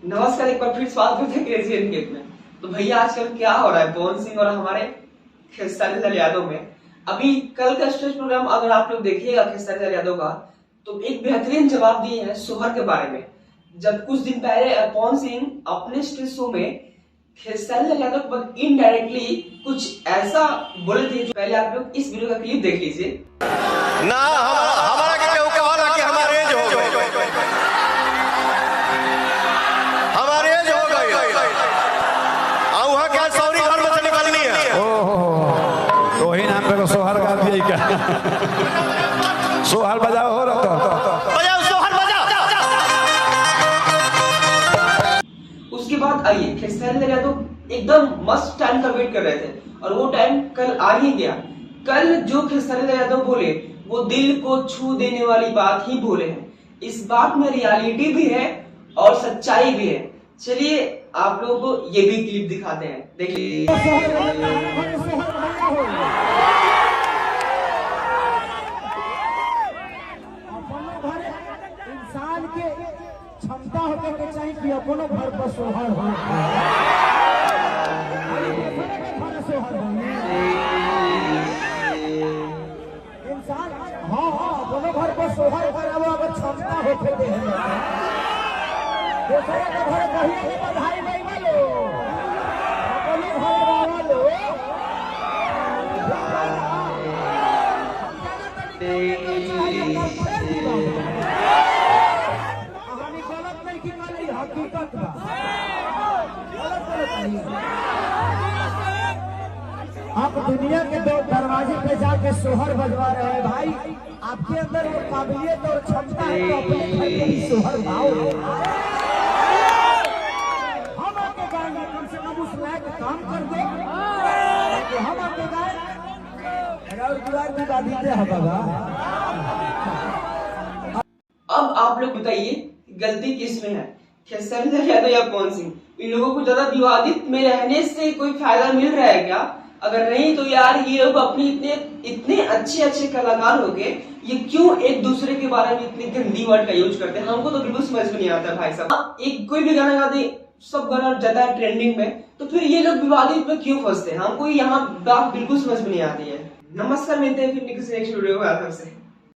नमस्कार, एक बार फिर स्वागत है क्रेजी एनकेप में। तो भैया आजकल क्या हो रहा है पवन सिंह और हमारे खेसारी लाल यादव में। अभी कल का स्टेज प्रोग्राम अगर आप लोग देखिएगा खेसारी लाल यादव का, तो एक बेहतरीन जवाब दिए हैं सोहर के बारे में। जब कुछ दिन पहले पवन सिंह अपने स्टेज शो में खेसारी लाल यादव पर इनडायरेक्टली कुछ ऐसा बोले थे। जो पहले आप लोग इस वीडियो का क्लिप देख लीजिए ना। हमारा क्या हो कि हमारे एज हो गए, हमारे एज हो गए, और वहाँ क्या सौरी घर में से निकलनी है। ओहो, तो ही नाम पे सोहर गा दिया क्या? सोहर बजाओ हो रहा बजाओ, सोहर बजाओ। उसके बाद आइए खेसारी लाल यादव एकदम मस्त टाइम का वेट कर रहे थे और वो टाइम कल आ ही गया। कल जो खेसारी लाल यादव बोले वो दिल को छू देने वाली बात ही बोले हैं। इस बात में रियलिटी भी है और सच्चाई भी है। चलिए आप लोगों को ये भी क्लिप दिखाते हैं, देखिए। इंसान के क्षमता होने के चाहिए कि अपनों घर पर सोहर हो। इंसान हाँ अपनों घर पर सोहर अगर क्षमता होते दे दूसरे के घर कहीं नहीं बधाई नहीं बोलो, अपने घर वालो हकीकत आप दुनिया के दो दरवाजे पे जाके सोहर बजवा रहे हैं। भाई आपके अंदर वो काबिलियत और क्षमता है तो अपने घर पे भी सोहर गाओ। हम आपके गाएंगे, कम से कम उस लायक काम कर दे तो हम आपके गाए की बात है बाबा। अब आप लोग बताइए गलती किस में है, खेसारी लाल यादव या पवन सिंह? इन लोगों को ज्यादा विवादित में रहने से कोई फायदा मिल रहा है क्या? अगर नहीं तो यार ये लोग अपनी इतने अच्छे कलाकार हो गए, ये क्यों एक दूसरे के बारे में इतनी गंदी वर्ड का यूज करते हैं? हमको तो बिल्कुल समझ में नहीं आता भाई साहब। एक कोई भी गाना गाते, सब गाना जाता है ट्रेंडिंग में, तो फिर ये लोग विवादित में क्यों फंसते हैं? हमको यहाँ बात बिल्कुल समझ में नहीं आती है। नमस्कार, मिलते हैं फिर नेक्स्ट वीडियो में।